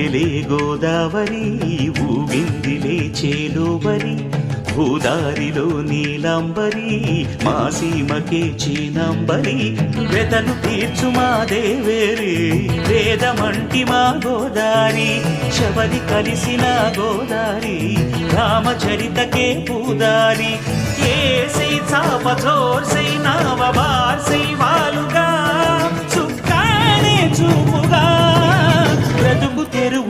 ఊగెలే గోదావరి ఊగిందిలే చేలోబరి భూదారిలో నీలాంబరి మా సీమకే చీనాంబరి వెతలు తీర్చు మా దేవేరి వేదమంటి మా గోదారి శబరి కలిసిన గోదారి రామచరితకే పూదారి ఏసై చాప జోర్సై నావ బార్సై వాలుగా చుక్కానే చూపుగా బ్రతుకు తెరువు